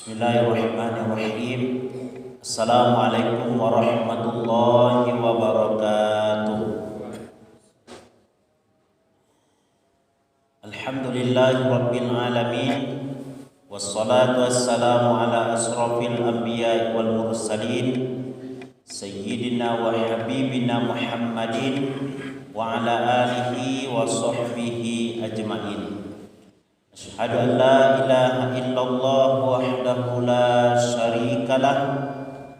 Bismillahirrahmanirrahim. Assalamualaikum warahmatullahi wabarakatuh. Alhamdulillahi rabbil alamin. Wassalatu wassalamu ala asrafil anbiya'i wal mursalin Sayyidina wa habibina Muhammadin wa ala alihi wa sahbihi ajma'in. Asyhadu an la ilaha illallah wahdahu la syarika lah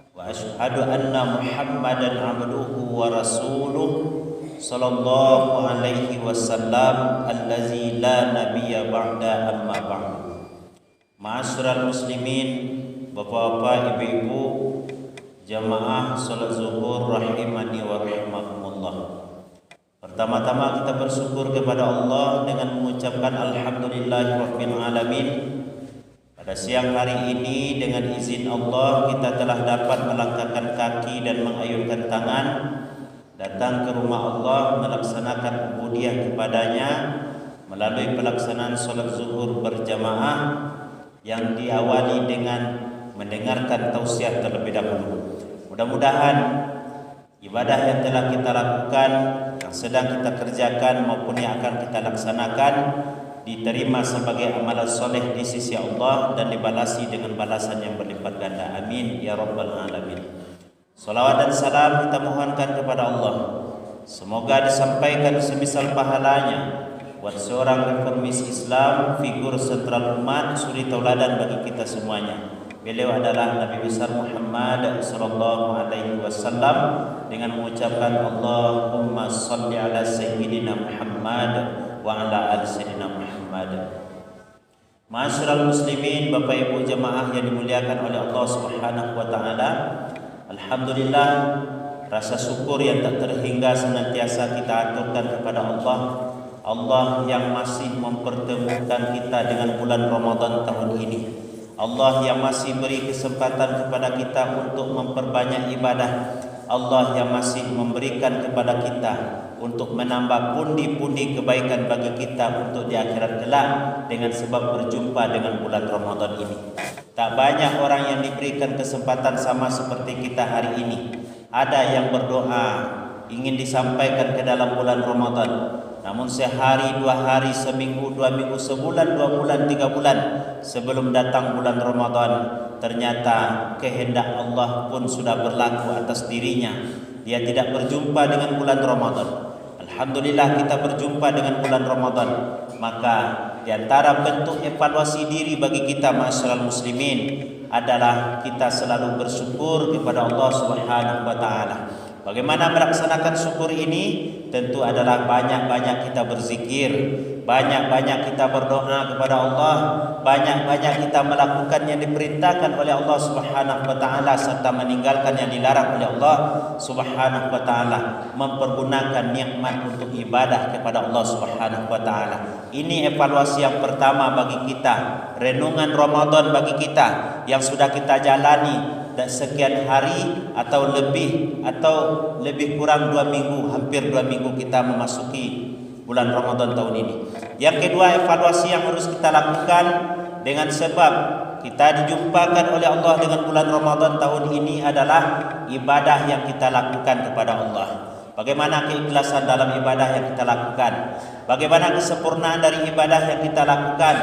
wa asyhadu anna Muhammadan abduhu wa rasuluh sallallahu alaihi wasallam allazi la nabiyya ba'da amma ba'du. Ma'asyiral muslimin, bapak-bapak, ibu-ibu, jamaah salat zuhur rahimani wa rahimakumullah. Pertama-tama kita bersyukur kepada Allah dengan mengucapkan alhamdulillahirabbil alamin. Pada siang hari ini dengan izin Allah kita telah dapat melangkahkan kaki dan mengayunkan tangan datang ke rumah Allah melaksanakan ubudiyah kepadanya melalui pelaksanaan salat zuhur berjamaah yang diawali dengan mendengarkan tausiah terlebih dahulu. Mudah-mudahan ibadah yang telah kita lakukan, yang sedang kita kerjakan maupun yang akan kita laksanakan diterima sebagai amalan soleh di sisi Allah dan dibalasi dengan balasan yang berlipat ganda. Amin ya rabbal alamin. Salawat dan salam kita mohonkan kepada Allah, semoga disampaikan semisal pahalanya buat seorang reformis Islam, figur sentral umat, suri tauladan bagi kita semuanya. Beliau adalah Nabi besar Muhammad sallallahu alaihi wasallam dengan mengucapkan Allahumma shalli ala sayyidina Muhammad wa ala ali sayyidina Muhammad. Ma'asyiral muslimin, Bapak Ibu jemaah yang dimuliakan oleh Allah Subhanahu wa taala. Alhamdulillah, rasa syukur yang tak terhingga senantiasa kita aturkan kepada Allah. Allah yang masih mempertemukan kita dengan bulan Ramadan tahun ini. Allah yang masih beri kesempatan kepada kita untuk memperbanyak ibadah. Allah yang masih memberikan kepada kita untuk menambah pundi-pundi kebaikan bagi kita untuk di akhirat kelak dengan sebab berjumpa dengan bulan Ramadan ini. Tak banyak orang yang diberikan kesempatan sama seperti kita hari ini. Ada yang berdoa ingin disampaikan ke dalam bulan Ramadan, namun sehari, 2 hari, seminggu, 2 minggu, sebulan, 2 bulan, 3 bulan sebelum datang bulan Ramadan, ternyata kehendak Allah pun sudah berlaku atas dirinya. Dia tidak berjumpa dengan bulan Ramadan. Alhamdulillah kita berjumpa dengan bulan Ramadan. Maka di antara bentuk evaluasi diri bagi kita ma'asyiral muslimin adalah kita selalu bersyukur kepada Allah Subhanahu wa taala. Bagaimana melaksanakan syukur ini? Tentu adalah banyak-banyak kita berzikir, banyak-banyak kita berdoa kepada Allah, banyak-banyak kita melakukan yang diperintahkan oleh Allah Subhanahu wa taala serta meninggalkan yang dilarang oleh Allah Subhanahu wa taala, mempergunakan nikmat untuk ibadah kepada Allah Subhanahu wa taala. Ini evaluasi yang pertama bagi kita, renungan Ramadan bagi kita yang sudah kita jalani dan sekian hari atau lebih kurang 2 minggu, hampir 2 minggu kita memasuki bulan Ramadan tahun ini. Yang kedua, evaluasi yang harus kita lakukan dengan sebab kita dijumpakan oleh Allah dengan bulan Ramadan tahun ini adalah ibadah yang kita lakukan kepada Allah. Bagaimana keikhlasan dalam ibadah yang kita lakukan? Bagaimana kesempurnaan dari ibadah yang kita lakukan?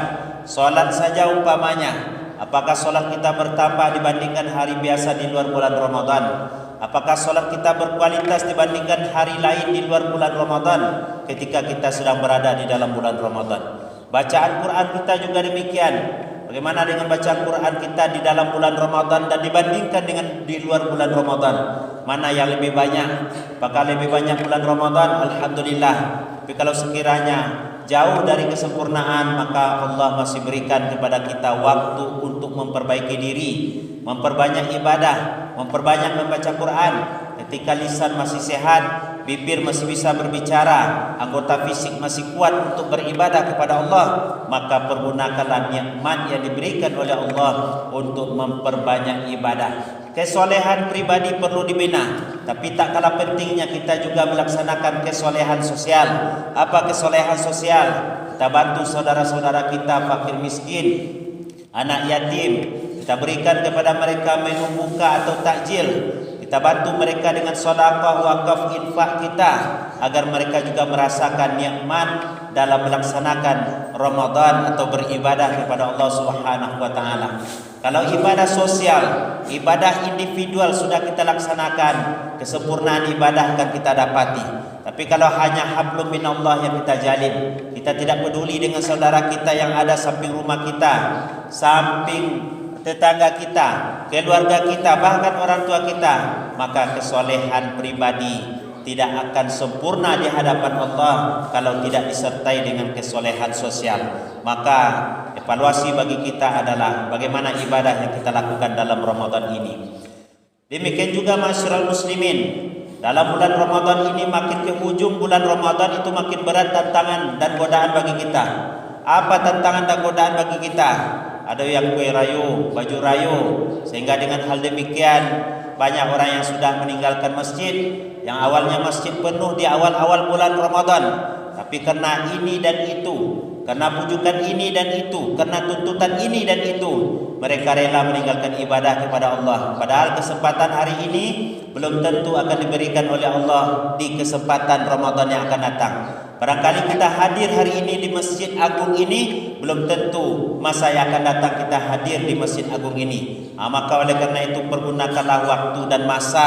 Salat saja umpamanya, apakah solat kita bertambah dibandingkan hari biasa di luar bulan Ramadan? Apakah solat kita berkualitas dibandingkan hari lain di luar bulan Ramadan ketika kita sedang berada di dalam bulan Ramadan? Bacaan Quran kita juga demikian. Bagaimana dengan bacaan Quran kita di dalam bulan Ramadan dan dibandingkan dengan di luar bulan Ramadan? Mana yang lebih banyak? Apakah lebih banyak bulan Ramadan? Alhamdulillah. Tapi kalau sekiranya jauh dari kesempurnaan, maka Allah masih berikan kepada kita waktu untuk memperbaiki diri, memperbanyak ibadah, memperbanyak membaca Quran. Ketika lisan masih sehat, bibir masih bisa berbicara, anggota fisik masih kuat untuk beribadah kepada Allah, maka pergunakanlah nikmat yang diberikan oleh Allah untuk memperbanyak ibadah. Kesolehan pribadi perlu dibina, tapi tak kalah pentingnya kita juga melaksanakan kesolehan sosial. Apa kesolehan sosial? Kita bantu saudara-saudara kita fakir miskin, anak yatim. Kita kita berikan kepada mereka menu buka atau takjil, kita bantu mereka dengan sedekah, wakaf, infak kita, agar mereka juga merasakan nikmat dalam melaksanakan Ramadan atau beribadah kepada Allah Subhanahu wa taala. Kalau ibadah sosial, ibadah individual sudah kita laksanakan, kesempurnaan ibadah akan kita dapati. Tapi kalau hanya hablum minallah yang kita jalin, kita tidak peduli dengan saudara kita yang ada samping rumah kita, samping tetangga kita, keluarga kita, bahkan orang tua kita, maka kesolehan pribadi tidak akan sempurna di hadapan Allah kalau tidak disertai dengan kesolehan sosial. Maka evaluasi bagi kita adalah bagaimana ibadah yang kita lakukan dalam Ramadan ini. Demikian juga masyarakat muslimin, dalam bulan Ramadan ini, makin ke ujung bulan Ramadan itu makin berat tantangan dan godaan bagi kita. Apa tantangan dan godaan bagi kita? Ada yang kue rayu, baju rayu, sehingga dengan hal demikian banyak orang yang sudah meninggalkan masjid, yang awalnya masjid penuh di awal-awal bulan Ramadan, tapi karena ini dan itu, karena bujukan ini dan itu, karena tuntutan ini dan itu, mereka rela meninggalkan ibadah kepada Allah. Padahal kesempatan hari ini belum tentu akan diberikan oleh Allah di kesempatan Ramadan yang akan datang. Barangkali kita hadir hari ini di Masjid Agung ini, belum tentu masa yang akan datang kita hadir di Masjid Agung ini. Maka oleh karena itu, pergunakanlah waktu dan masa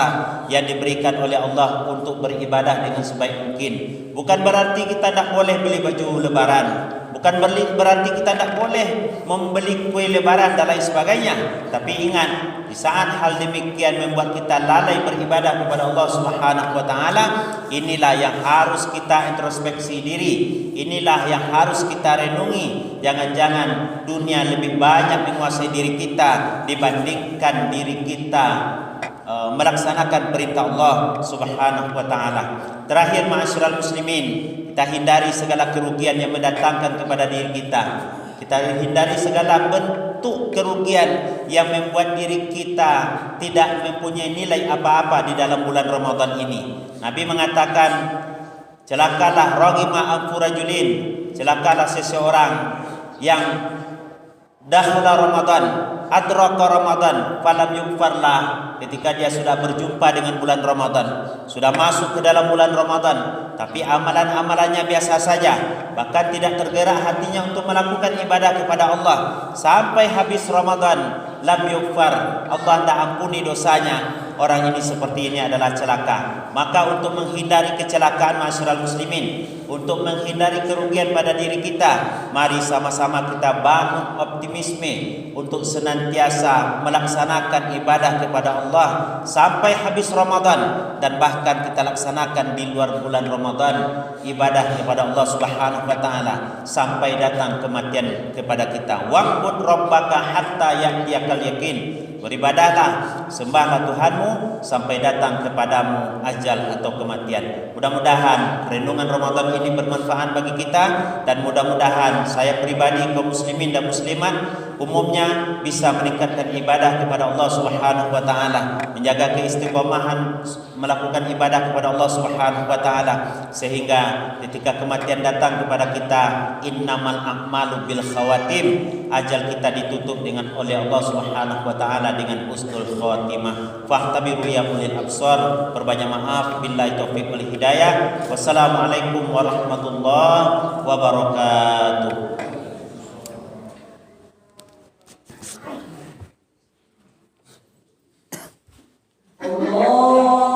yang diberikan oleh Allah untuk beribadah dengan sebaik mungkin. Bukan berarti kita tak boleh beli baju lebaran, bukan berarti kita tak boleh membeli kue lebaran dan lain sebagainya. Tapi ingat, di saat hal demikian membuat kita lalai beribadah kepada Allah Subhanahu wa taala, inilah yang harus kita introspeksi diri. Inilah yang harus kita renungi. Jangan-jangan dunia lebih banyak menguasai diri kita dibandingkan diri kita melaksanakan perintah Allah Subhanahu wa taala. Terakhir, ma'asyiral muslimin, kita hindari segala kerugian yang mendatangkan kepada diri kita. Kita hindari segala bentuk kerugian yang membuat diri kita tidak mempunyai nilai apa-apa di dalam bulan Ramadan ini. Nabi mengatakan, celakalah ragima anfu rajulin, celakalah seseorang yang dakhala Ramadan, adraka Ramadan, falam yughfarlah, ketika dia sudah berjumpa dengan bulan Ramadan, sudah masuk ke dalam bulan Ramadan, tapi amalan-amalannya biasa saja, bahkan tidak tergerak hatinya untuk melakukan ibadah kepada Allah sampai habis Ramadan, lam yughfar, Allah tak ampuni dosanya. Orang ini seperti ini adalah celaka. Maka untuk menghindari kecelakaan masyarakat muslimin, untuk menghindari kerugian pada diri kita, mari sama-sama kita bangun optimisme untuk senantiasa melaksanakan ibadah kepada Allah sampai habis Ramadan, dan bahkan kita laksanakan di luar bulan Ramadan ibadah kepada Allah Subhanahu wa taala sampai datang kematian kepada kita. Wa'bud rabbaka hatta ya'tiyakal yakin, beribadahlah, sembahlah Tuhanmu sampai datang kepadamu ajal atau kematian. Mudah-mudahan renungan Ramadan ini bermanfaat bagi kita, dan mudah-mudahan saya pribadi, kaum muslimin dan muslimat umumnya bisa meningkatkan ibadah kepada Allah Subhanahu wa taala, menjaga keistiqomahan melakukan ibadah kepada Allah Subhanahu wa taala, sehingga ketika kematian datang kepada kita, innamal a'malu bil khawatim, ajal kita ditutup dengan oleh Allah Subhanahu wa taala dengan husnul khawatimah. Fahtabiru ya ulil absar. Berbanyak maaf, billahi taufiq wal hidayah. Wassalamualaikum warahmatullahi wabarakatuh.